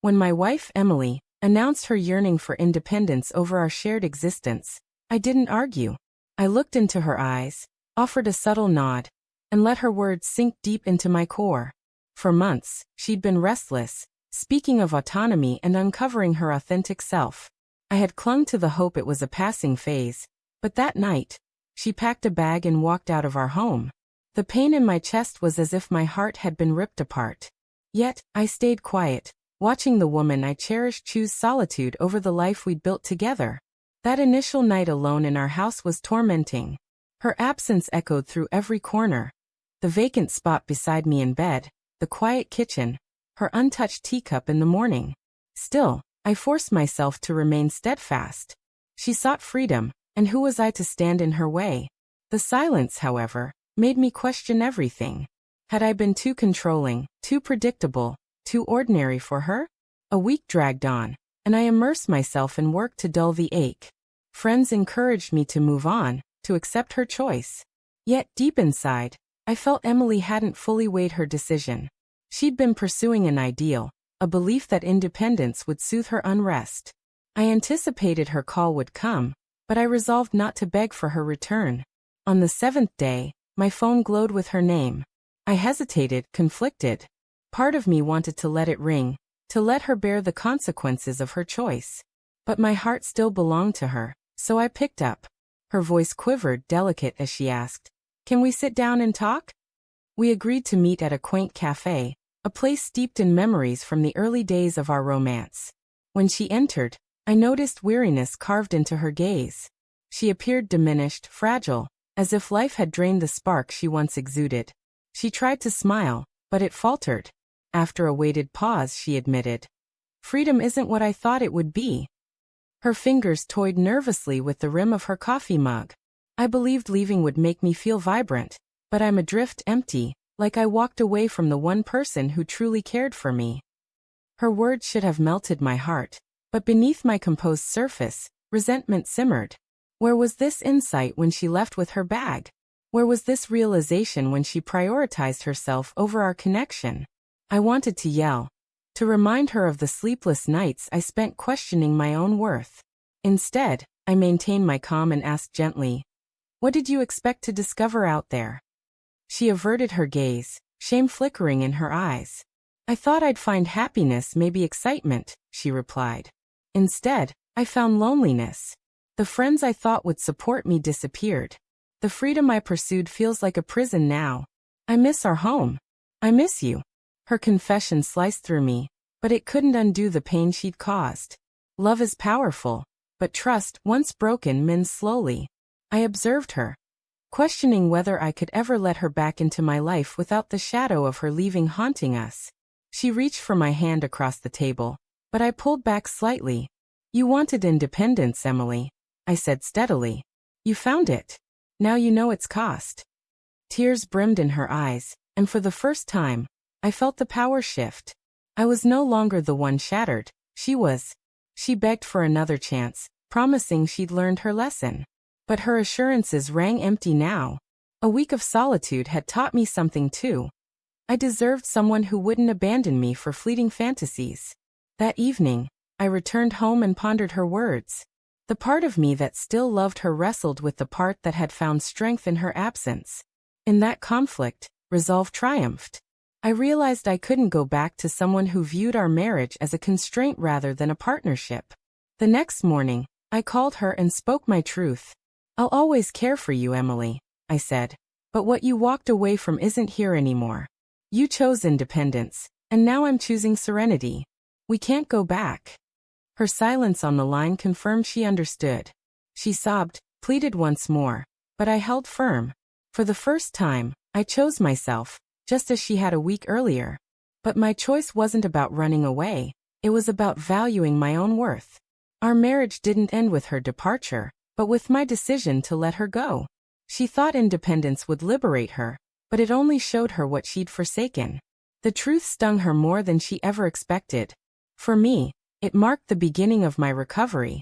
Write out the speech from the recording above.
When my wife, Emily, announced her yearning for independence over our shared existence, I didn't argue. I looked into her eyes, offered a subtle nod, and let her words sink deep into my core. For months, she'd been restless, speaking of autonomy and uncovering her authentic self. I had clung to the hope it was a passing phase, but that night, she packed a bag and walked out of our home. The pain in my chest was as if my heart had been ripped apart. Yet, I stayed quiet, watching the woman I cherished choose solitude over the life we'd built together. That initial night alone in our house was tormenting. Her absence echoed through every corner. The vacant spot beside me in bed, the quiet kitchen, her untouched teacup in the morning. Still, I forced myself to remain steadfast. She sought freedom, and who was I to stand in her way? The silence, however, made me question everything. Had I been too controlling, too predictable, too ordinary for her? A week dragged on, and I immersed myself in work to dull the ache. Friends encouraged me to move on, to accept her choice. Yet, deep inside, I felt Emily hadn't fully weighed her decision. She'd been pursuing an ideal, a belief that independence would soothe her unrest. I anticipated her call would come, but I resolved not to beg for her return. On the 7th day, my phone glowed with her name. I hesitated, conflicted. Part of me wanted to let it ring, to let her bear the consequences of her choice. But my heart still belonged to her, so I picked up. Her voice quivered, delicate, as she asked, "Can we sit down and talk?" We agreed to meet at a quaint cafe, a place steeped in memories from the early days of our romance. When she entered, I noticed weariness carved into her gaze. She appeared diminished, fragile, as if life had drained the spark she once exuded. She tried to smile, but it faltered. After a weighted pause, she admitted, "Freedom isn't what I thought it would be." Her fingers toyed nervously with the rim of her coffee mug. I believed leaving would make me feel vibrant, but I'm adrift, empty, like I walked away from the one person who truly cared for me. Her words should have melted my heart, but beneath my composed surface, resentment simmered. Where was this insight when she left with her bag? Where was this realization when she prioritized herself over our connection? I wanted to yell, to remind her of the sleepless nights I spent questioning my own worth. Instead, I maintained my calm and asked gently, "What did you expect to discover out there?" She averted her gaze, shame flickering in her eyes. "I thought I'd find happiness, maybe excitement," she replied. "Instead, I found loneliness. The friends I thought would support me disappeared. The freedom I pursued feels like a prison now. I miss our home. I miss you." Her confession sliced through me, but it couldn't undo the pain she'd caused. Love is powerful, but trust, once broken, mends slowly. I observed her, questioning whether I could ever let her back into my life without the shadow of her leaving haunting us. She reached for my hand across the table, but I pulled back slightly. "You wanted independence, Emily," I said steadily. "You found it. Now you know its cost." Tears brimmed in her eyes, and for the first time, I felt the power shift. I was no longer the one shattered, she was. She begged for another chance, promising she'd learned her lesson. But her assurances rang empty now. A week of solitude had taught me something too. I deserved someone who wouldn't abandon me for fleeting fantasies. That evening, I returned home and pondered her words. The part of me that still loved her wrestled with the part that had found strength in her absence. In that conflict, resolve triumphed. I realized I couldn't go back to someone who viewed our marriage as a constraint rather than a partnership. The next morning, I called her and spoke my truth. "I'll always care for you, Emily," I said, "but what you walked away from isn't here anymore. You chose independence, and now I'm choosing serenity. We can't go back." Her silence on the line confirmed she understood. She sobbed, pleaded once more, but I held firm. For the first time, I chose myself, just as she had a week earlier. But my choice wasn't about running away, it was about valuing my own worth. Our marriage didn't end with her departure, but with my decision to let her go. She thought independence would liberate her, but it only showed her what she'd forsaken. The truth stung her more than she ever expected. For me, it marked the beginning of my recovery,